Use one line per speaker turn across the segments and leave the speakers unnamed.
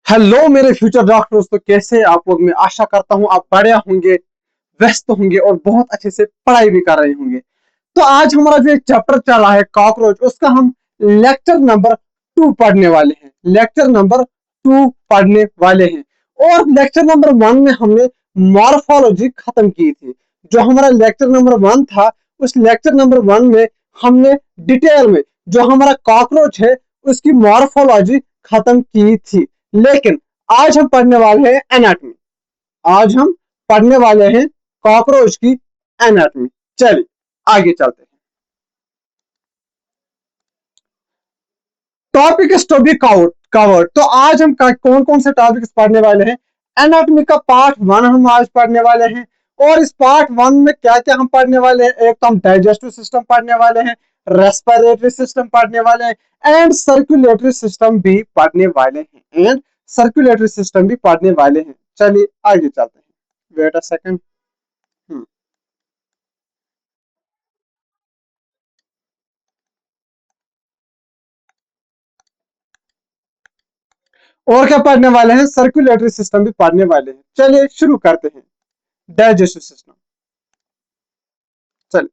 Hello मेरे future doctors, तो कैसे आप लोग? मैं आशा करता हूँ आप बढ़िया होंगे, व्यस्त होंगे और बहुत अच्छे से पढ़ाई भी कर रहे होंगे। तो आज हमारा जो चैप्टर चल रहा है कॉकरोच, उसका हम लेक्चर नंबर 2 पढ़ने वाले हैं। लेक्चर नंबर 2 पढ़ने वाले हैं। और लेक्चर नंबर 1 में हमने मॉर्फोलॉजी खत्म की थी। जो हमारा लेक्चर नंबर 1 था, उस लेक्चर नंबर 1 में हमने डिटेल में जो हमारा कॉकरोच है उसकी मॉर्फोलॉजी खत्म की थी। लेकिन आज हम पढ़ने वाले हैं एनाटॉमी। आज हम पढ़ने वाले हैं कॉकरोच की एनाटॉमी। चलिए आगे चलते हैं। Topic is to be covered. तो आज हम कौन कौन से टॉपिक्स पढ़ने वाले हैं? एनाटॉमी का पार्ट 1 हम आज पढ़ने वाले हैं। और इस पार्ट 1 में क्या क्या हम पढ़ने वाले हैं? एक तो हम डाइजेस्टिव सिस्टम पढ़ने वाले हैं, रेस्पिरेटरी सिस्टम पढ़ने वाले हैं एंड सर्कुलेटरी सिस्टम भी पढ़ने वाले हैं। चलिए आगे चलते हैं। Wait a second. और क्या पढ़ने वाले हैं? सर्कुलेटरी सिस्टम भी पढ़ने वाले हैं। चलिए शुरू करते हैं। Digestive system. चलिए,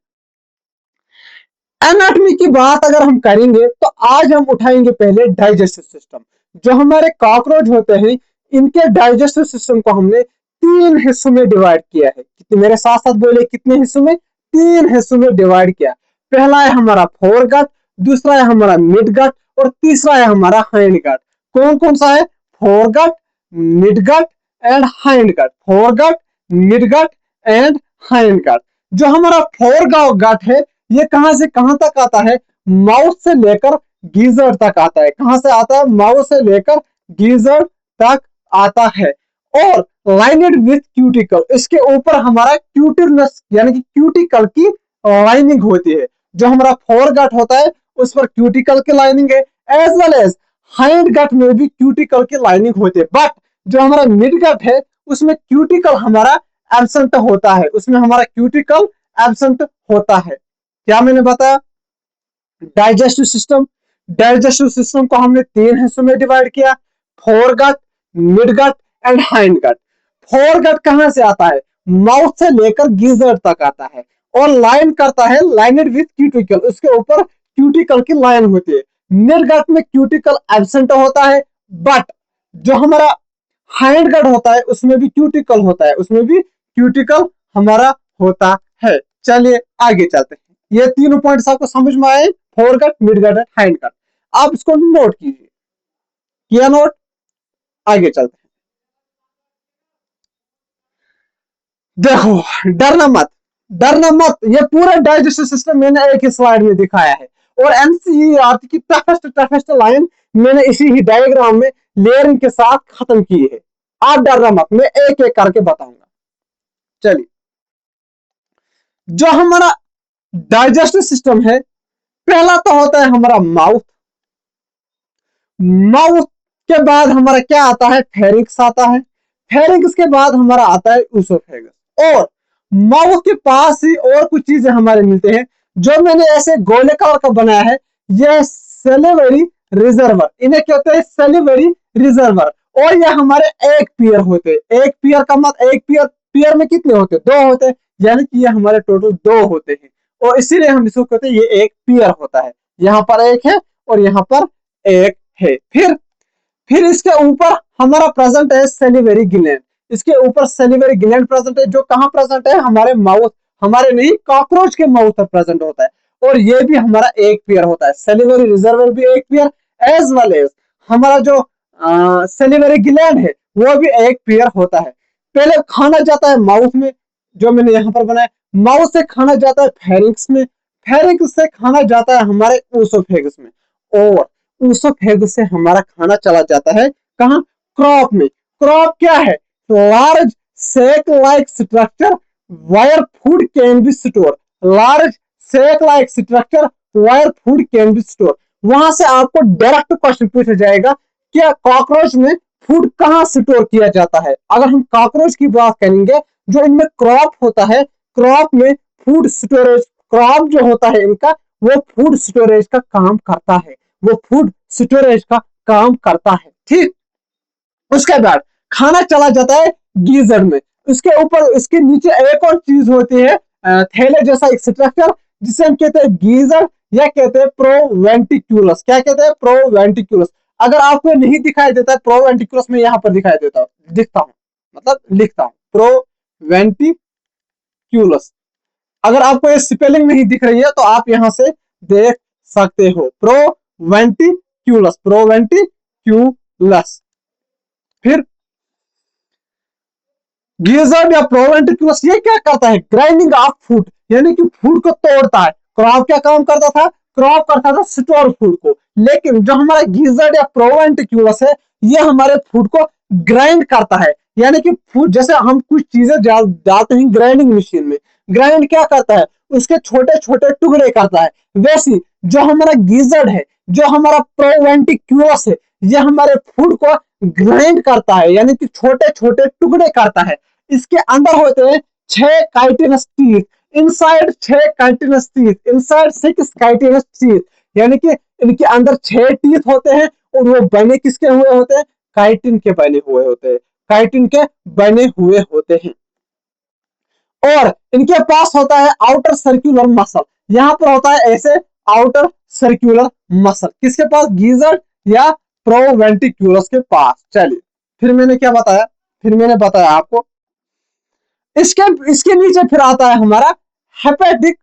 एनाटॉमी की बात अगर हम करेंगे तो आज हम उठाएंगे पहले डाइजेस्टिव सिस्टम। जो हमारे कॉकरोच होते हैं, इनके डाइजेस्टिव सिस्टम को हमने 3 हिस्सों में डिवाइड किया है। कितने? मेरे साथ साथ बोले, कितने हिस्सों में? 3 हिस्सों में डिवाइड किया। पहला है हमारा फोरगट, दूसरा है हमारा मिडगट और तीसरा है हमारा हाइंडगट। कौन कौन सा है? Foregut, midgut and hindgut. Foregut, midgut and hindgut. जो हमारा फोरगट है, ये कहां से कहां तक आता है? माउथ से लेकर गीजर तक आता है। कहां से आता है? माउथ से लेकर गीजर तक आता है। और लाइनेड विथ क्यूटिकल, इसके ऊपर हमारा क्यूटिनस यानी कि क्यूटिकल की लाइनिंग होती है। जो हमारा फोरगट होता है उस पर क्यूटिकल की लाइनिंग है, as well as hind gut में भी क्यूटिकल की लाइनिंग होती है। बट जो हमारा मिड गट है उसमें क्यूटिकल हमारा एब्सेंट होता है। उसमें हमारा क्यूटिकल एब्सेंट होता है। क्या मैंने बताया? Digestive system. डाइजेस्टिव सिस्टम को हमने 3 हिस्सों में डिवाइड किया, foregut, midgut and hindgut. Foregut कहां से आता है? माउथ से लेकर गीजर तक आता है और लाइन करता है लाइनेड विथ क्यूटिकल, उसके ऊपर क्यूटिकल की लाइन होती है। मिडगट में क्यूटिकल एब्सेंट होता है, बट जो हमारा हाइंडगट होता है उसमें भी क्यूटिकल होता है, उसमें भी क्यूटिकल हमारा होता है। चलिए आगे चलते हैं। ये तीनों पॉइंट्स आपको समझ में आए? Foregut, midgut and hindgut. आप इसको नोट कीजिए। किया नोट? आगे चलते हैं। देखो, डरना मत, डरना मत। ये पूरा डाइजेस्टिव सिस्टम मैंने एक ही स्लाइड में दिखाया है। और एनसीईआरटी की टफेस्ट लाइन मैंने इसी ही डायग्राम में लेयरिंग के साथ खत्म की है। आप डरना मत, मैं एक एक करके बताऊंगा। चलिए, जो हमारा डाइजेस्टिव सिस्टम है, पहला तो होता है हमारा माउथ। माउथ के बाद हमारा क्या आता है? फेरिंक्स आता है। फेरिंक्स के बाद हमारा आता है ऊसोफेगस। और माउथ के पास ही और कुछ चीजें हमारे मिलते हैं जो मैंने ऐसे गोलेकार का बनाया है। यह सेलिवरी रिजर्वर, इन्हें कहते हैं सेलिवरी रिजर्वर। और यह हमारे एक पेयर होते हैं। एक पेयर का मतलब, एक पेयर पेयर में कितने होते हैं? 2 होते हैं। यानी कि ये हमारे टोटल 2 होते हैं और इसीलिए हम इसको कहते हैं ये एक पेयर होता है। यहाँ पर एक है और यहाँ पर एक है। फिर इसके ऊपर हमारा प्रेजेंट है सेलिवरी ग्लैंड। इसके ऊपर सेलिवरी ग्लैंड प्रेजेंट है, जो कहां प्रेजेंट है? हमारे माउथ, हमारे नहीं, कॉकरोच के माउथ पर प्रेजेंट होता है। और ये भी हमारा एक पेयर होता है। सेलिवरी रिजर्वर भी एक पेयर, एज वेल एज हमारा जो सेलिवरी ग्लैंड है वो भी एक पेयर होता है। पहले खाना जाता है माउथ में, जो मैंने यहाँ पर बनाया। माउथ से खाना जाता है फेरिंक्स में, फेरिंक्स से खाना जाता है हमारे ऊसोफेगस में, और ऊसोफेगस से हमारा खाना चला जाता है कहाँ? क्रॉप में। क्रॉप क्या है? Large sac like structure where food can be store. Large sac like structure where food can be store. वहां से आपको डायरेक्ट क्वेश्चन पूछा जाएगा, क्या कॉकरोच में फूड कहां स्टोर किया जाता है? अगर हम कॉकरोच की बात करेंगे, जो इनमें क्रॉप होता है, क्रॉप में फूड स्टोरेज, क्रॉप जो होता है इनका, वो फूड स्टोरेज का काम करता है। वो फूड स्टोरेज का काम करता है। ठीक। उसके बाद खाना चला जाता है गीजर में। उसके ऊपर इसके नीचे एक और चीज होती है थैले जैसा एक स्ट्रक्चर, जिसे हम कहते हैं गीजर या कहते हैं प्रोवेंटिक्यूलस। क्या कहते हैं? प्रोवेंटिक्यूलस। अगर आपको नहीं दिखाई देता है प्रोवेंटिक्यूलस, में यहां पर दिखाई देता हूं, दिखता हूं, मतलब लिखता हूं प्रोवेंटिक्यूलस। अगर आपको ये स्पेलिंग नहीं दिख रही है तो आप यहां से देख सकते हो, प्रोवेंटिक्यूलस, प्रोवेंटिक्यूलस। फिर गीजर या प्रोवेंटिकुलस ये क्या करता है? ग्राइंडिंग ऑफ फूड, यानी कि फूड को तोड़ता है। क्रॉप क्या काम करता था? क्रॉप करता था स्टोर फूड को। लेकिन जो हमारा गीजर या प्रोवेंटिकुलस है, ये हमारे फूड को ग्राइंड करता है। यानी कि फूड, जैसे हम कुछ चीजें डालते हैं ग्राइंडिंग मशीन में, ग्राइंड क्या करता है? उसके छोटे छोटे टुकड़े करता है। वैसे जो हमारा गीजर है, जो हमारा प्रोवेंटिकुलस है, ये हमारे फूड को ग्राइंड करता है, यानी कि छोटे छोटे टुकड़े करता है। इसके अंदर होते हैं 6 chitinous teeth, inside 6 chitinous teeth, inside 6 chitinous teeth, यानी कि इनके अंदर 6 टीथ होते हैं। और वो बने किसके हुए होते हैं? काइटिन के बने हुए होते हैं, काइटिन के बने हुए होते हैं। और इनके पास होता है आउटर सर्कुलर मसल, यहां पर होता है ऐसे आउटर सर्कुलर मसल, किसके पास? गीजर या प्रोवेंटिक्यूलस के पास। चलिए, फिर मैंने क्या बताया? फिर मैंने बताया आपको इसके इसके नीचे फिर आता है हमारा हेपेटिक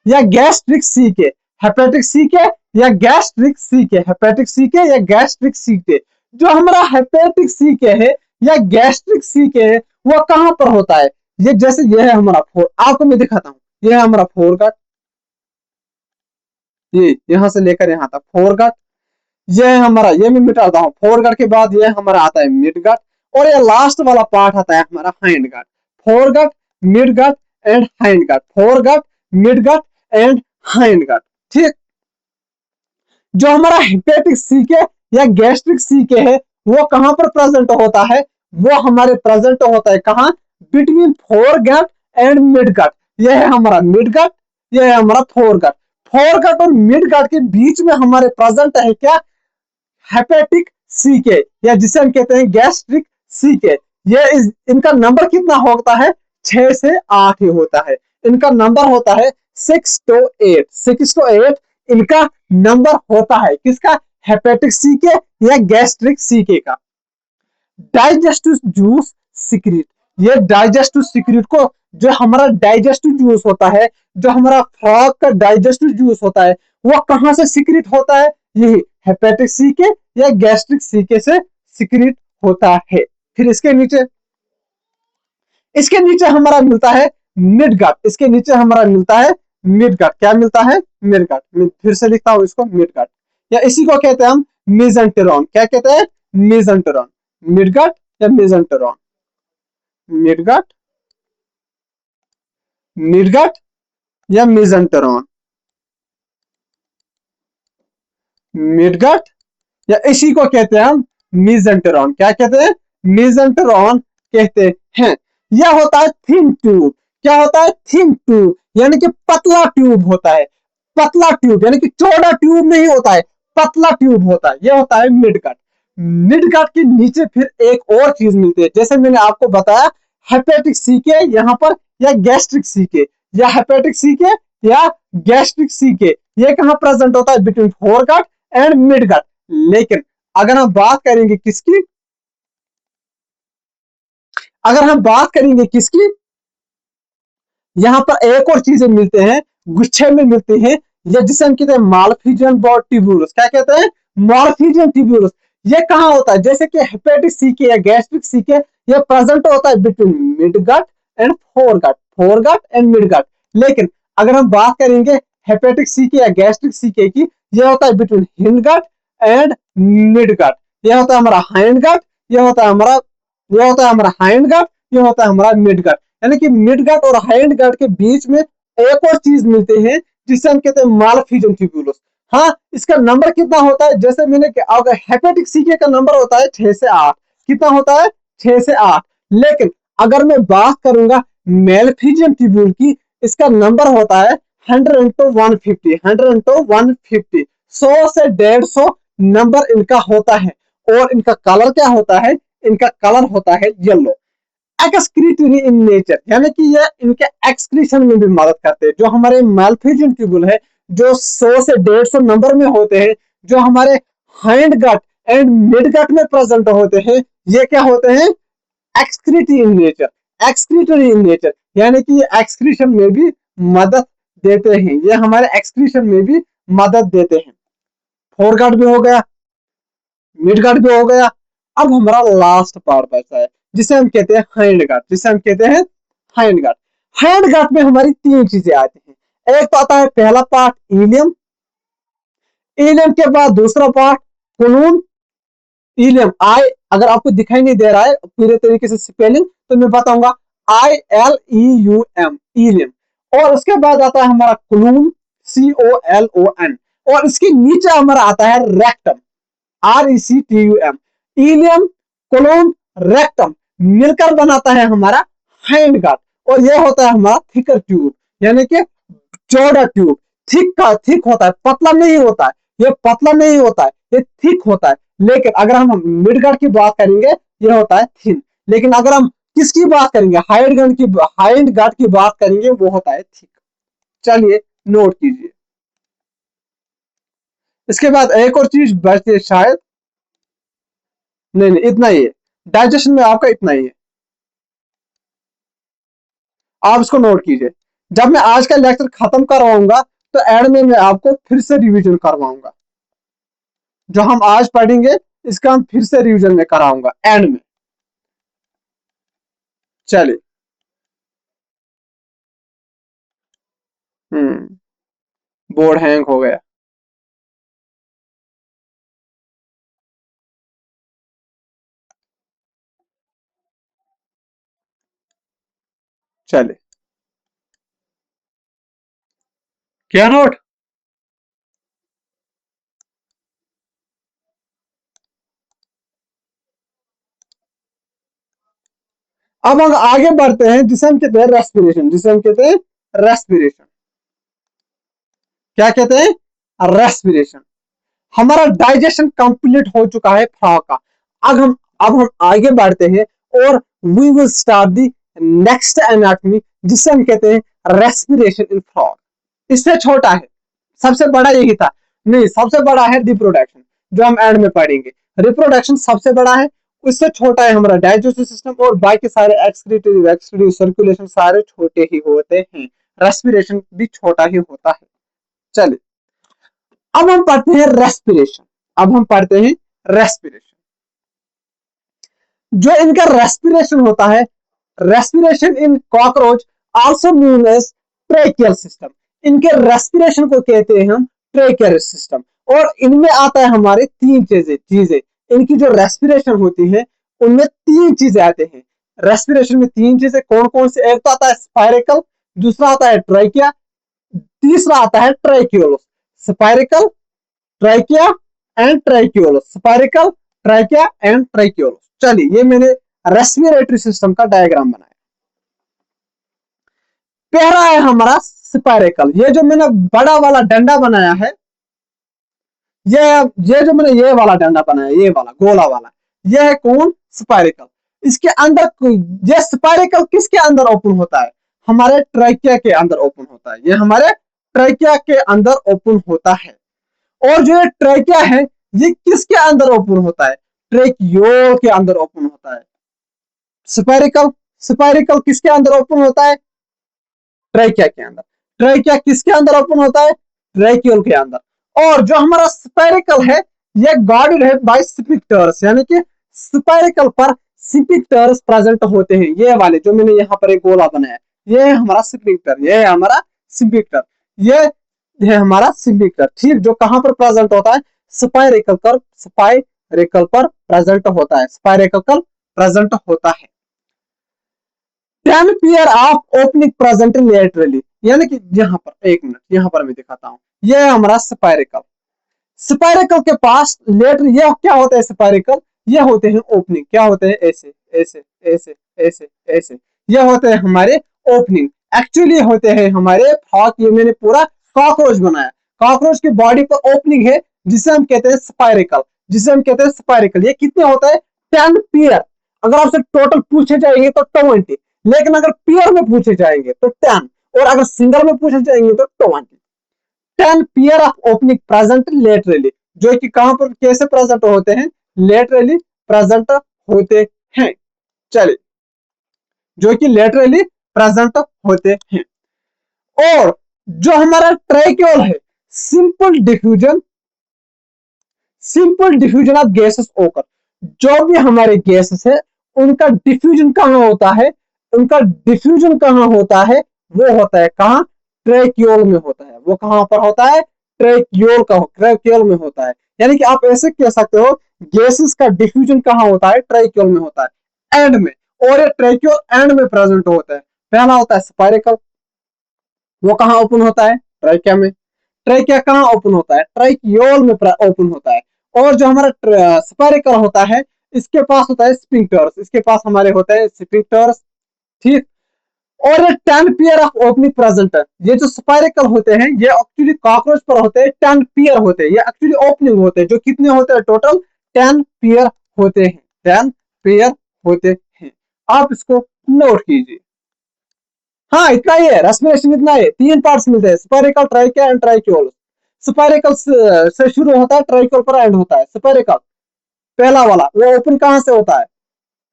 या गैस्ट्रिक सीके। हेपेटिक सीके या गैस्ट्रिक सीके, हेपेटिक सीके या गैस्ट्रिक सीके। जो हमारा हेपेटिक सीके है या गैस्ट्रिक सीके है, वो कहां पर होता है? ये जैसे ये है हमारा फोर, आपको मैं दिखाता हूं, ये है हमारा फोरगट, ये यहां से लेकर यहां तक फोरगट। ये है हमारा, ये मैं मिटाता हूं, फोरगट के बाद ये हमारा आता है मिडगट, और ये लास्ट वाला पार्ट आता है हमारा hindgut. Foregut, midgut and hindgut, foregut, midgut and hindgut. ठीक। जो हमारा हेपेटिक सीके या गैस्ट्रिक सीके है, वो कहां पर प्रेजेंट होता है? वो हमारे प्रेजेंट होता है कहां? Between foregut and midgut. यह है हमारा मिडगट, यह है हमारा फोरगट। फोरगट और मिडगट के बीच में हमारे प्रेजेंट है क्या? हेपेटिक सीके, या जिसे हम कहते हैं गैस्ट्रिक सीके। ये इनका नंबर कितना होता है? 6 से 8 ही होता है। इनका नंबर होता है 6 to 8, 6 to 8 इनका नंबर होता है। किसका? हेपेटिक सीके या गैस्ट्रिक सीके का। डाइजेस्टिव जूस सिक्रीट, ये डाइजेस्टिव सिक्रीट को, जो हमारा डाइजेस्टिव जूस होता है, जो हमारा फ्रॉग का डाइजेस्टिव जूस होता है, वो कहां से सिक्रीट होता है? यही हेपेटिक सीके या गैस्ट्रिक सीके से सिक्रीट होता है। फिर इसके नीचे हमारा मिलता है मिडगट, इसके नीचे हमारा मिलता है मिडगट। क्या मिलता है? मिडगट। फिर से लिखता हूं इसको, मिडगट, या इसी को कहते हैं हम मेसेंटेरॉन। क्या कहते हैं? मेसेंटेरॉन। मिडगट या मेसेंटेरॉन, मिडगट, मिडगट या मेसेंटेरॉन, मिडगट या इसी को कहते हैं हम मेसेंटेरॉन। क्या कहते हैं? मेसेंटेरॉन कहते हैं। यह होता है थिन ट्यूब। क्या होता है? थिन ट्यूब, यानी कि पतला ट्यूब होता है। पतला ट्यूब, यानी कि चौड़ा ट्यूब नहीं होता है, पतला ट्यूब होता है। यह होता है मिडगट। मिडगट के नीचे फिर एक और चीज मिलती है, जैसे मैंने आपको बताया हेपेटिक सीके यहां पर, या गैस्ट्रिक सीके, या हेपेटिक सीके या गैस्ट्रिक सीके, ये कहां प्रेजेंट होता है? Between foregut and midgut. लेकिन अगर हम बात करेंगे किसकी, अगर हम बात करेंगे किसकी, यहां पर एक और चीजें मिलते हैं, गुच्छे में मिलते हैं, ये जिसे हम कहते हैं मालफिजियन बॉड ट्यूब्यूलस। क्या कहते हैं? मालफिजियन ट्यूब्यूलस। ये कहां होता है? जैसे कि हेपेटिक सीके या गैस्ट्रिक सीके, ये प्रेजेंट होता है between midgut and foregut, foregut and midgut. लेकिन अगर हम बात करेंगे हेपेटिक सीके या गैस्ट्रिक सीके की, यह होता है बिटवीन हिंडगट एंड मिडगट। यह होता है हमारा हाइंडगट, यह होता है हमारा, यह होता है हमारा हाइंडगट, यह होता है हमारा मिडगट। यानी कि मिडगट और हाइंडगट के बीच में एक और चीज मिलते हैं, जिसे हम कहते हैं मालफिजियन ट्यूब्यूलस। हाँ, इसका नंबर कितना होता है? जैसे मैंने, अगर हेपेटिक सीके का नंबर होता है 6 से 8, कितना होता है? 6 से 8। लेकिन अगर मैं बात करूंगा मेलफिजियन ट्यूब्यूल की, इसका नंबर होता है 100 into 150, 100 into 150, 100 से 150 नंबर इनका होता है। और इनका कलर क्या होता है, इनका कलर होता है येलो। एक्सक्रीटरी इन नेचर, यानी कि ये इनके एक्सक्रीशन में भी मदद करते हैं। जो हमारे मैल्फिजियन ट्यूबुल है, जो 100 से 150 नंबर में होते हैं, जो हमारे hind gut and mid gut में प्रेजेंट होते हैं, ये क्या होते हैं, excretory in nature. Excretory in nature यानी कि ये एक्सक्रीशन में भी मदद देते हैं, ये हमारे एक्सक्रीशन में भी मदद देते हैं। फोरगट भी हो गया, मिडगट भी हो गया। अब हमारा लास्ट पार्ट बचा है जिसे हम कहते हैं हाइंड गट, जिसे हम कहते हैं हाइंड गट। हाइंड गट में हमारी तीन चीजें आती हैं। एक तो आता है पहला पार्ट इलियम, इलियम के बाद दूसरा पार्ट कुलून। इलियम आई, अगर आपको दिखाई नहीं दे रहा है पूरे तरीके से स्पेलिंग तो मैं बताऊंगा, ILEUM, इलियम। और उसके बाद आता है हमारा कुलून, COLON। और इसके नीचे हमारा आता है rectum, RECTUM। Ileum, colon, rectum मिलकर बनाता है हमारा हाइंड गट। और यह होता है हमारा थिकर ट्यूब, यानी कि चौड़ा ट्यूब। थिक होता है, पतला नहीं होता है, ये पतला नहीं होता है, ये थिक होता है। लेकिन अगर हम मिडगट की बात करेंगे ये होता है थिन। लेकिन अगर हम किसकी बात करेंगे, हाइंड गट की बात करेंगे, वो होता है थिक। चलिए नोट कीजिए। इसके बाद एक और चीज बचती है शायद, नहीं इतना ही है, डाइजेशन में आपका इतना ही है, आप इसको नोट कीजिए। जब मैं आज का लेक्चर खत्म करवाऊंगा तो एंड में मैं आपको फिर से रिवीजन करवाऊंगा। जो हम आज पढ़ेंगे इसका हम फिर से रिवीजन में कराऊंगा एंड में। चलिए, बोर्ड हैंग हो गया। चलिए, क्या नोट। अब हम आगे बढ़ते हैं जिसे हम कहते हैं रेस्पिरेशन, जिसे हम कहते हैं रेस्पिरेशन। क्या कहते हैं, रेस्पिरेशन। हमारा डाइजेशन कंप्लीट हो चुका है फ्रॉग का। अब हम आगे बढ़ते हैं और we will start the next anatomy जिसे हम कहते हैं रेस्पिरेशन इन फ्रॉग। इससे छोटा है, सबसे बड़ा यही था, नहीं सबसे बड़ा है रिप्रोडक्शन, जो हम एंड में पढ़ेंगे। रिप्रोडक्शन सबसे बड़ा है, उससे छोटा है हमारा डाइजेस्टिव सिस्टम, और बाकी सारे एक्सक्रीटरी वैक्सक्रीटरी सर्कुलेशन सारे छोटे ही होते हैं, रेस्पिरेशन भी छोटा ही होता है। चलिए, अब हम पढ़ते हैं रेस्पिरेशन। अब हम पढ़ते हैं रेस्पिरेशन। जो इनका रेस्पिरेशन होता है, respiration in cockroach also known as tracheal system. इनके रेस्पिरेशन को कहते हैं हम ट्रेकियल सिस्टम। और इनमें आता है हमारे तीन चीजें। इनकी जो रेस्पिरेशन होती है उनमें तीन चीजें आते हैं। रेस्पिरेशन में तीन चीजें कौन कौन से, एक तो आता है स्पायरिकल, दूसरा आता है ट्राइकिया, तीसरा आता है tracheoles. Spiracle, trachea and tracheoles, spiracle, trachea and tracheoles. चलिए, ये मैंने रेस्पिरेटरी सिस्टम का डायग्राम बनाया। पहला है हमारा स्पायरिकल, ये जो मैंने बड़ा वाला डंडा बनाया है, ये जो मैंने ये वाला डंडा बनाया, ये वाला गोला वाला, ये है कौन, स्पायरिकल। इसके अंदर ये स्पायरिकल किसके अंदर ओपन होता है, हमारे ट्राइकिया के अंदर ओपन होता है। ये हमारे ट्राइकिया के अंदर ओपन होता है। और जो ये ट्रेकिया है ये किसके अंदर ओपन होता है, ट्रेकियोल के अंदर ओपन होता है। स्पायरिकल, स्पायरिकल किसके अंदर ओपन होता है, ट्रेकिया के अंदर। ट्रेकिया किसके अंदर ओपन होता है, ट्रेकियोल के अंदर। और जो हमारा स्पायरिकल है ये गार्डेड है बाय स्पिक्टर्स, यानी कि स्पायरिकल पर स्पिक्टर्स प्रेजेंट होते हैं। ये वाले जो मैंने यहाँ पर एक गोला बनाया, ये है हमारा स्पिक्टर, ये है हमारा स्पिक्टर, ये है हमारा स्पिक्टर। ठीक, जो कहां पर प्रेजेंट होता है, स्पायरिकल पर प्रेजेंट होता है, स्पायरिकल प्रेजेंट होता है। 10 pair of opening present laterally, यानी कि यहाँ पर एक मिनट, यहाँ पर मैं दिखाता हूँ, ये है हमारा स्पायरिकल। स्पायरिकल के पास लेटर, ये क्या होता है स्पायरिकल, ये होते हैं ओपनिंग, क्या होते हैं, ऐसे ऐसे ऐसे ऐसे ऐसे, ये होते हैं हमारे ओपनिंग। एक्चुअली होते हैं हमारे फ्रॉक, ये मैंने पूरा कॉकरोच बनाया, कॉकरोच की बॉडी पर ओपनिंग है जिसे हम कहते हैं स्पायरिकल। जिसे हम कहते हैं स्पाइरिकल। ये कितने होता है? 10 पेयर। अगर आपसे टोटल पूछे जाएंगे तो 20, लेकिन अगर पेयर में पूछे जाएंगे तो 10, और अगर सिंगल में पूछे जाएंगे तो 20। 10 pair of opening present laterally, जो कि कहां पर कैसे प्रेजेंट होते हैं? लेटरली प्रेजेंट होते हैं। चलिए, जो कि लेटरली प्रेजेंट होते हैं। और जो हमारा ट्रैक्यूल है, simple diffusion, simple diffusion of gases ओकर। जो भी हमारे गैसेस है उनका डिफ्यूजन कहां होता है? उनका डिफ्यूजन कहां होता है? वो होता है कहां? ट्रैक्यूल में होता है। वो कहां पर होता है? ट्रैक्यूल में होता है। यानी कि आप ऐसे कह सकते हो, गैसेस का डिफ्यूजन कहां होता है? ट्रैक्यूल में होता है, एंड में। और ये ट्रैक्यूल एंड में प्रेजेंट होता है। पहला होता है स्पाइरिकल, वो कहां ओपन होता है? ट्रैकिया में। ट्रैकिया कहां ओपन होता है? ट्रैकियोल में ओपन होता है। और जो हमारा स्पाइरिकल होता है, इसके पास होता है स्पिंक्टर्स, इसके पास हमारे होते हैं स्पिंक्टर्स, ठीक। और ये 10 पेयर ऑफ ओपनिंग प्रेजेंट है। ये जो स्पाइरिकल होते हैं, ये एक्चुअली कॉकरोच पर होते हैं, 10 पेयर होते हैं। ये एक्चुअली ओपनिंग होते हैं, जो कितने होते हैं? टोटल 10 पेयर होते हैं, 10 पेयर होते हैं। आप इसको नोट कीजिए। हाँ, इतना ही है, रेस्पिरेशन इतना है। 3 पार्ट्स मिलते हैं, स्पाइरिकल, ट्राइकिया एंड ट्राइक्यूल। स्पाइरिकल से शुरू होता है, ट्राइक्यूल पर एंड होता है। स्पाइरिकल पहला वाला, वो ओपन कहां से होता है?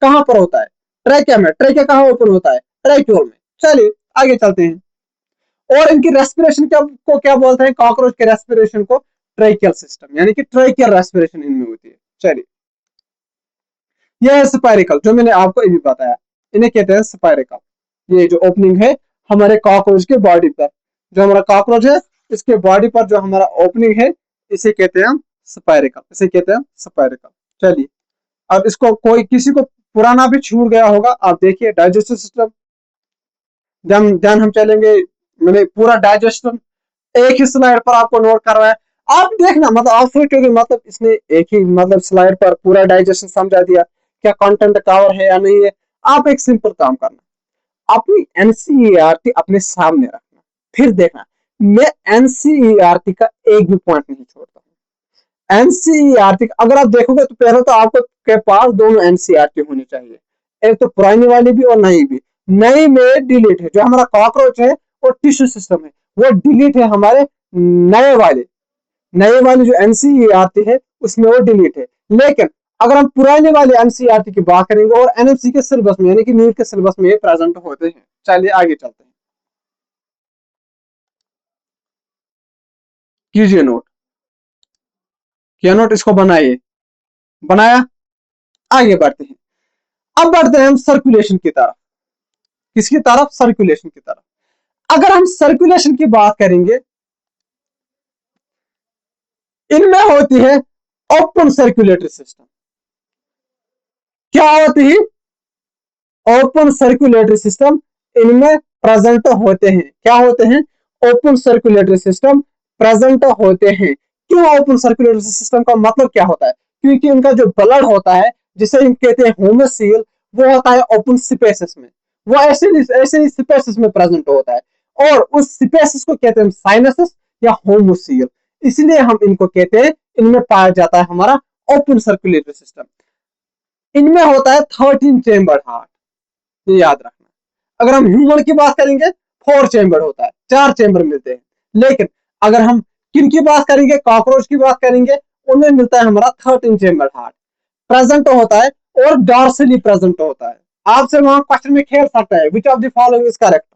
कहां पर होता है? ट्राइकिया में। ट्राइकिया कहां ओपन होता है? ट्राइक्यूल में। चलिए आगे चलते हैं। और इनकी रेस्पिरेशन को क्या बोलते हैं? कॉकरोच के रेस्पिरेशन को ट्राइकियल सिस्टम, यानी कि ट्राइकियल रेस्पिरेशन इनमें होती है। चलिए, यह है स्पाइरिकल, जो मैंने आपको ये भी बताया, इन्हें कहते हैं स्पाइरिकल। ये जो ओपनिंग है हमारे कॉकरोच के बॉडी पर, जो हमारा कॉकरोच है इसके बॉडी पर जो हमारा ओपनिंग है, इसे कहते हैं हम स्पाइरिकल, इसे कहते हैं स्पाइरिकल। चलिए, अब इसको कोई किसी को पुराना भी छूट गया होगा, आप देखिए डाइजेस्टिव सिस्टम। ध्यान हम चलेंगे, मैंने पूरा डाइजेशन एक ही स्लाइड पर आपको नोट करवाया। आप देखना, मतलब आप सोचोगे मतलब इसने एक ही मतलब स्लाइड पर पूरा डाइजेशन समझा दिया, क्या कंटेंट कवर है या नहीं है। आप एक सिंपल काम करना, अपनी एनसीईआरटी अपने सामने रखना, फिर देखना। मैं एनसीईआरटी का एक भी पॉइंट नहीं छोड़ता हूं। एनसीईआरटी अगर आप देखोगे तो पहले तो आपको के पास दोनों एनसीईआरटी होनी चाहिए, एक तो पुरानी वाली भी और नई भी। नई में डिलीट है, जो हमारा कॉकरोच है और टिश्यू सिस्टम है, वो डिलीट है हमारे नए वाले। नए वाली जो एनसीईआरटी है उसमें वो डिलीट है। लेकिन अगर हम पुराने वाले एनसीईआरटी की बात करेंगे और एनएमसी के सिलेबस में, यानी कि नीट के सिलेबस में ये प्रेजेंट होते हैं। चलिए आगे चलते हैं, कीजिए नोट, किया नोट, इसको बनाइए। बनाया? आगे बढ़ते हैं। अब बढ़ते हैं हम सर्कुलेशन की तरफ। किसकी तरफ? सर्कुलेशन की तरफ। अगर हम सर्कुलेशन की बात करेंगे, इनमें होती है ओपन सर्कुलेटरी सिस्टम। क्या होती है? ओपन सर्कुलेटरी सिस्टम इनमें प्रेजेंट होते हैं। क्या होते हैं? ओपन सर्कुलेटरी सिस्टम प्रेजेंट होते हैं। क्यों ओपन सर्कुलेटरी सिस्टम का मतलब क्या होता है? क्योंकि उनका जो ब्लड होता है, जिसे हम कहते हैं होमोसील, वो होता है ओपन स्पेसेस में। वो ऐसे ही स्पेसेस में प्रेजेंट होता है, और उस स्पेसेस को कहते हैं साइनसेस या होमोसील। इसलिए हम इनको कहते हैं, इनमें पाया जाता है हमारा ओपन सर्कुलेटरी सिस्टम। इनमें होता है 13 चेंबर हार्ट, ये याद रखना। अगर हम ह्यूमन की बात करेंगे, 4 चेंबर होता है, 4 चेंबर मिलते हैं। लेकिन अगर हम किन की बात करेंगे, कॉकरोच की बात करेंगे, उनमें मिलता है हमारा 13 चेंबर हार्ट। प्रेजेंट होता है और डॉर्सली प्रेजेंट होता है। आपसे वहां क्वेश्चन में खेल सकता है, which of the following is correct.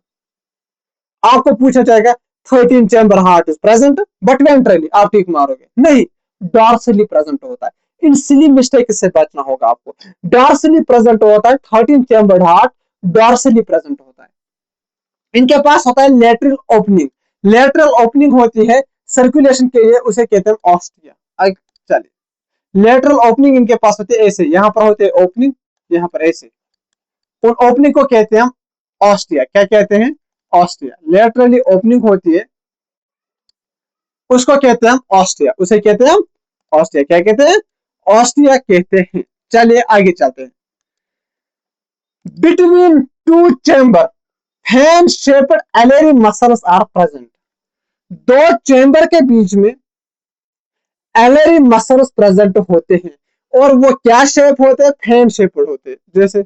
आपको पूछा जाएगा 13 chamber heart is present but ventrally, आप ठीक मारोगे नहीं, डॉर्सली प्रेजेंट होता है। इन सिली मिस्टेक से बचना होगा आपको। डॉर्सली प्रेजेंट होता है, 13 चेंबर हार्ट डॉर्सली प्रेजेंट होता है। इनके पास होता है लेटरल ओपनिंग। लेटरल ओपनिंग होती है सर्कुलेशन के लिए, उसे कहते हैं ऑस्टिया। चलिए, लेटरल ओपनिंग इनके पास होती है ऐसे, यहां पर होते हैं ओपनिंग, यहां पर ऐसे। उन ओपनिंग को कहते हैं हम ऑस्टिया। क्या कहते हैं? ऑस्टिया। लेटरली ओपनिंग होती है, उसको कहते हैं हम ऑस्टिया, उसे कहते हैं हम ऑस्टिया। क्या कहते हैं? ऑस्टिया कहते हैं। चलिए आगे चलते हैं। Between two chamber fan shaped alary muscles are present. दो चेंबर के बीच में एलरी मसल्स प्रेजेंट होते हैं और वो क्या शेप होते हैं, फैन शेप होते हैं। जैसे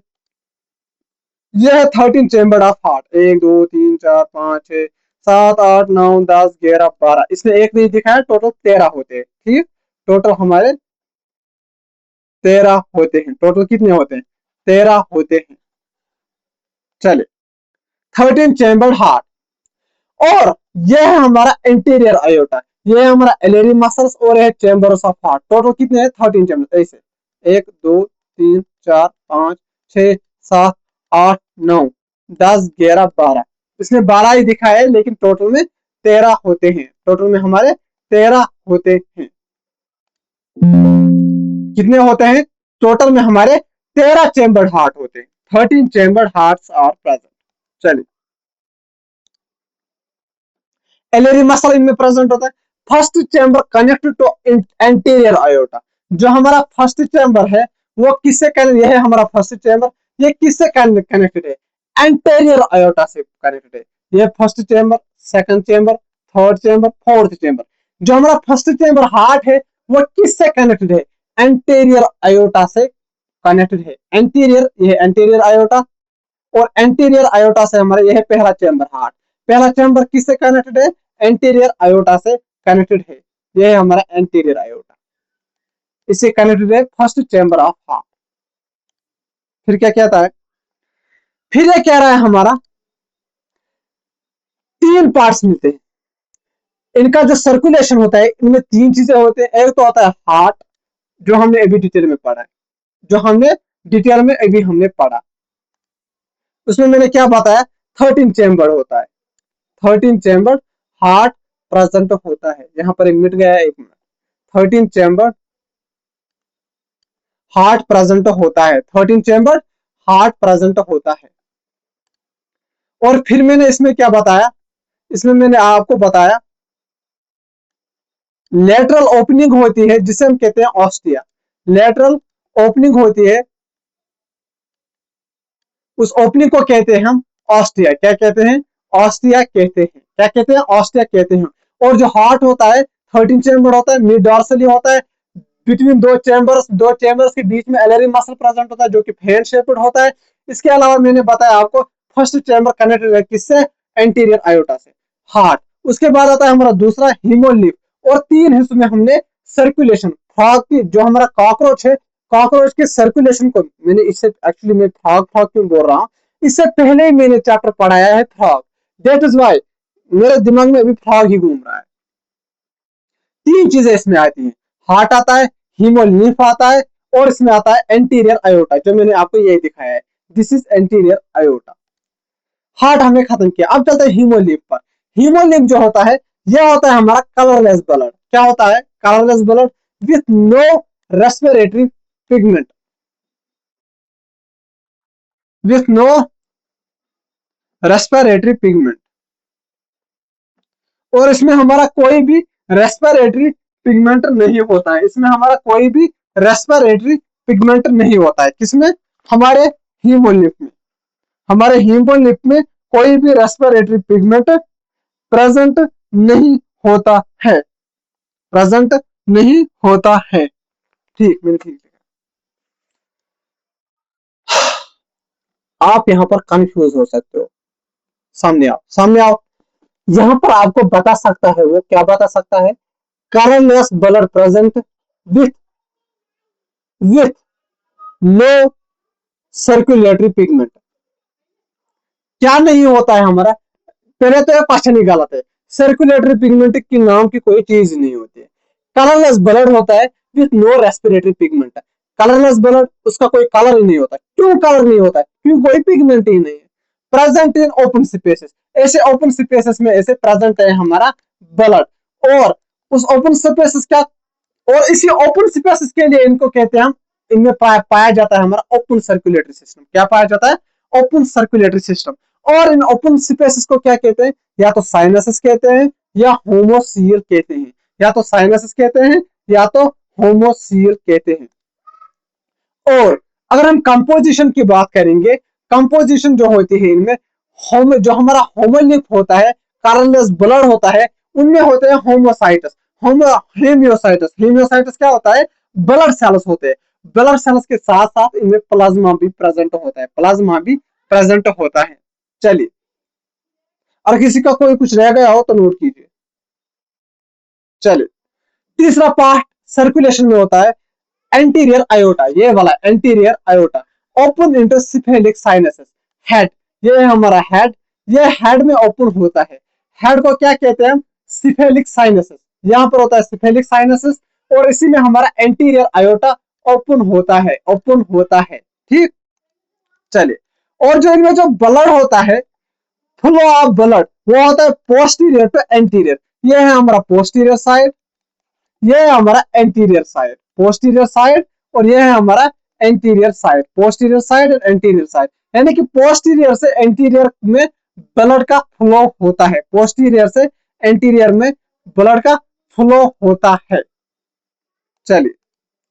ये है 13 चेम्बर ऑफ हार्ट, 1 2 3 4 5 6 7 8 9 10 11 12, इसमें एक नहीं दिखाया, टोटल 13 होते हैं। ठीक, टोटल हमारे 13 होते हैं। टोटल कितने होते हैं, 13 होते हैं। चले, 13 चेम्बर हार्ट, और यह है हमारा इंटीरियर आयोटा, ये है हमारा एलरी मसल्स, और यह चेम्बर्स ऑफ हार्ट। टोटल कितने हैं, 13 चेम्बर। ऐसे 1 2 3 4 5 6 7 8 9 10 11 12, इसमें 12 ही दिखा है, लेकिन टोटल में 13 होते हैं। टोटल में हमारे 13 होते हैं। कितने होते हैं, टोटल में हमारे 13 चेम्बर्ड हार्ट होते हैं। 13 चेम्बर्ड हार्ट्स आर प्रेजेंट। चलिए, एलरी मसल इनमें प्रेजेंट होता है। First chamber connected to anterior aorta, जो हमारा फर्स्ट चैम्बर है वो किससे कनेक्ट, यह है हमारा फर्स्ट चैम्बर, ये किससे कनेक्टेड है, एंटीरियर आयोटा से कनेक्टेड है। ये first chamber, second chamber, third chamber, fourth chamber. जो हमारा फर्स्ट चैम्बर हार्ट है वो किससे कनेक्टेड है, एंटीरियर आयोटा से कनेक्टेड है। एंटीरियर, ये एंटीरियर आयोटा, और एंटीरियर आयोटा से हमारे यह पहला चैम्बर हार्ट, पहला चैम्बर किससे कनेक्टेड है, एंटीरियर आयोटा से कनेक्टेड है। यह है हमारा एंटीरियर आयोटा, इससे कनेक्टेड है फर्स्ट चैम्बर ऑफ हार्ट। फिर क्या कहता है, फिर ये कह रहा है हमारा 3 पार्ट्स मिलते हैं। इनका जो सर्कुलेशन होता है, इनमें 3 चीजें होते हैं। एक तो होता है हार्ट, जो हमने अभी डिटेल में पढ़ा है, जो हमने डिटेल में अभी हमने पढ़ा, उसमें मैंने क्या बताया, 13 चैम्बर होता है। 13 चैम्बर हार्ट प्रेजेंट होता है। यहां पर एक मिट गया है, 1 मिनट। 13 चैम्बर हार्ट प्रेजेंट होता है, 13 चैम्बर हार्ट प्रेजेंट होता है। और फिर मैंने इसमें क्या बताया, इसमें मैंने आपको बताया लेटरल ओपनिंग होती है, जिसे हम कहते हैं ऑस्टिया। लेटरल ओपनिंग होती है, उस ओपनिंग को कहते हैं हम ऑस्टिया। क्या कहते हैं, ऑस्टिया कहते हैं। क्या कहते हैं, ऑस्टिया कहते हैं। और जो हार्ट होता है 13 चैम्बर होता है, मिड डॉर्सली होता है, बिटवीन दो चैम्बर्स के बीच में एलरी मसल प्रेजेंट होता है, जो कि फैन शेप्ड होता है। इसके अलावा मैंने बताया आपको फर्स्ट चैम्बर कनेक्टेड है किससे, एंटीरियर आयोटा से, हार्ट। उसके बाद आता है हमारा दूसरा हीमोलिफ, और 3 हिस्सों में हमने सर्कुलेशन, फ्रॉग की, जो हमारा कॉकरोच है, कॉकरोच के सर्कुलेशन को मैंने, इससे एक्चुअली मैं फ्रॉग फ्रॉग क्यों बोल रहा हूं, इससे पहले ही मैंने चैप्टर पढ़ाया है फ्रॉग, दैट इज वाई मेरे दिमाग में अभी फ्रॉग ही घूम रहा है। 3 चीजें इसमें आती हैं, हार्ट आता है, हीमोलिम्फ आता है, और इसमें आता है एंटीरियर आयोटा, जो मैंने आपको यही दिखाया है। This is anterior iota. Heart हमने खत्म किया, अब चलते हैं हीमोलिम्फ पर। हीमोलिम्फ जो होता है, यह होता है हमारा कलरलेस ब्लड। क्या होता है, colourless blood with no respiratory pigment, with no respiratory pigment, और इसमें हमारा कोई भी रेस्पिरेटरी पिगमेंट नहीं होता है। इसमें हमारा कोई भी रेस्पिरेटरी पिगमेंट नहीं होता है। किसमें, हमारे हीमोलिम्फ में, हमारे हीमोलिम्फ में कोई भी रेस्पिरेटरी पिगमेंट प्रेजेंट नहीं होता है, प्रेजेंट नहीं होता है। ठीक, मैंने ठीक लिखा। आप यहां पर कंफ्यूज हो सकते हो, सामने आओ, सामने आओ। यहां पर आपको बता सकता है, वो क्या बता सकता है, colourless blood present with with no circulatory pigment. क्या नहीं होता है हमारा, पहले तो क्वेश्चन ही गलत है। सर्कुलेटरी पिगमेंट की नाम की कोई चीज नहीं होती है। कलरलेस ब्लड होता है with no respiratory pigment. Colourless blood, उसका कोई कलर ही नहीं होता। क्यों कलर नहीं होता है, क्योंकि कोई पिगमेंट ही नहीं है। प्रेजेंट इन ओपन स्पेसेस, ऐसे ओपन स्पेसेस में ऐसे प्रेजेंट है हमारा ब्लड, और उस ओपन स्पेसेस क्या, और इसी ओपन स्पेसेस के लिए इनको कहते हैं हम, इनमें पाया जाता है हमारा ओपन सर्कुलेटरी सिस्टम। क्या पाया जाता है, ओपन सर्कुलेटरी सिस्टम। और इन ओपन स्पेसेस को क्या कहते हैं, या तो साइनसेस कहते हैं या होमोसील कहते हैं, या तो साइनसेस कहते हैं या तो होमोसील कहते हैं। और अगर हम कंपोजिशन की बात करेंगे, कंपोजिशन जो होती है इनमें, जो हमारा होमोलिम्फ होता है, कलरलेस ब्लड होता है, उनमें होते हैं होमोसाइट्स। हेमियोसाइटस। हेमियोसाइटस क्या होता है? ब्लड सेल्स होते हैं। ब्लड सेल्स के साथ साथ इनमें प्लाज्मा भी प्रेजेंट होता है, प्लाज्मा भी प्रेजेंट होता है। चलिए, और किसी का कोई कुछ रह गया हो तो नोट कीजिए। चलिए, तीसरा पार्ट सर्कुलेशन में होता है एंटीरियर आयोटा, ये वाला anterior iota open into cephalic sinuses. Head, ये है हमारा हेड, ये हेड में ओपन होता है। हेड को क्या कहते हैं हम? Cephalic sinuses. यहां पर होता है सिफेलिक साइनसेस, और इसी में हमारा एंटीरियर आयोटा ओपन होता है, ओपन होता है। ठीक, चलिए, और जो इनमें जो ब्लड होता है, फ्लो ऑफ ब्लड, वो होता है पोस्टीरियर टू एंटीरियर। ये है हमारा पोस्टीरियर साइड, ये है हमारा एंटीरियर साइड, पोस्टीरियर साइड, और ये है हमारा एंटीरियर साइड, पोस्टीरियर साइड और एंटीरियर साइड। यानी कि पोस्टीरियर से एंटीरियर में ब्लड का फ्लो होता है, पोस्टीरियर से एंटीरियर में ब्लड का फ्लो होता है। चलिए,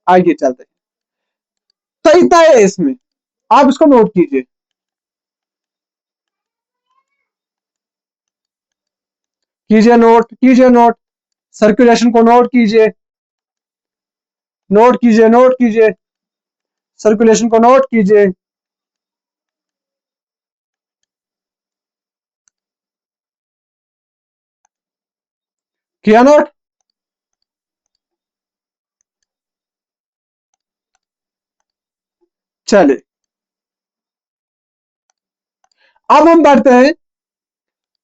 आगे चलते हैं। तयता है इसमें, आप इसको नोट कीजिए, कीजिए नोट, कीजिए नोट, सर्कुलेशन को नोट कीजिए, नोट कीजिए, नोट कीजिए, सर्कुलेशन को नोट कीजिए। किया नोट? चलिए, अब हम बढ़ते हैं।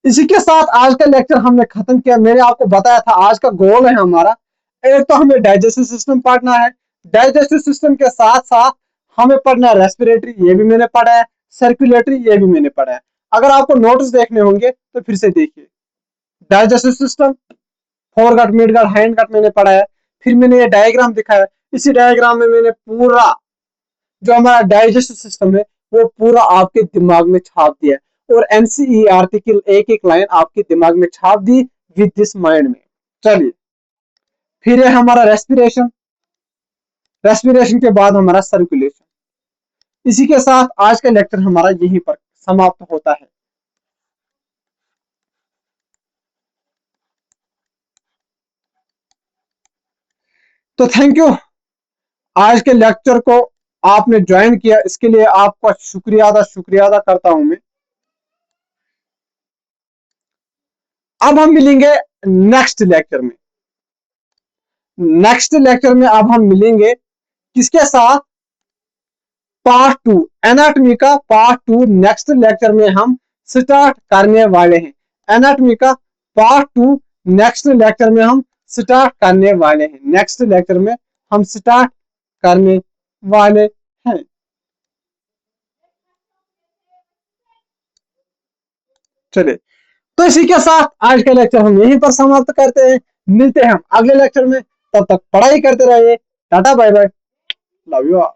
इसी के साथ आज का लेक्चर हमने खत्म किया। मैंने आपको बताया था आज का गोल है हमारा, एक तो हमें डाइजेस्टिव सिस्टम पढ़ना है, डाइजेस्टिव सिस्टम के साथ साथ हमें पढ़ना है रेस्पिरेटरी, ये भी मैंने पढ़ा है, सर्कुलेटरी, ये भी मैंने पढ़ा है। अगर आपको नोट्स देखने होंगे तो फिर से देखिए। डाइजेस्टिव सिस्टम, फोरगट, मिडगट, हैंडगट मैंने पढ़ा है। फिर मैंने ये डायग्राम दिखाया, इसी डायग्राम में मैंने पूरा जो हमारा डाइजेस्टिव सिस्टम है वो पूरा आपके दिमाग में छाप दिया है, और एनसीईआरटी की एक एक लाइन आपके दिमाग में छाप दी विद दिस माइंड में। चलिए, फिर है हमारा रेस्पिरेशन, रेस्पिरेशन के बाद हमारा सर्कुलेशन। इसी के साथ आज का लेक्चर हमारा यहीं पर समाप्त होता है। तो थैंक यू, आज के लेक्चर को आपने ज्वाइन किया, इसके लिए आपका शुक्रिया अदा करता हूं मैं। अब हम मिलेंगे नेक्स्ट लेक्चर में। नेक्स्ट लेक्चर में अब हम मिलेंगे किसके साथ? पार्ट 2, एनाटॉमी का पार्ट 2 नेक्स्ट लेक्चर में हम स्टार्ट करने वाले हैं। एनाटॉमी का पार्ट 2 नेक्स्ट लेक्चर में हम स्टार्ट करने वाले हैं, नेक्स्ट लेक्चर में हम स्टार्ट करने वाले हैं। चलिए, तो इसी के साथ आज का लेक्चर हम यहीं पर समाप्त करते हैं। मिलते हैं हम अगले लेक्चर में, तब तक पढ़ाई करते रहिए। Tata bye bye, love you all.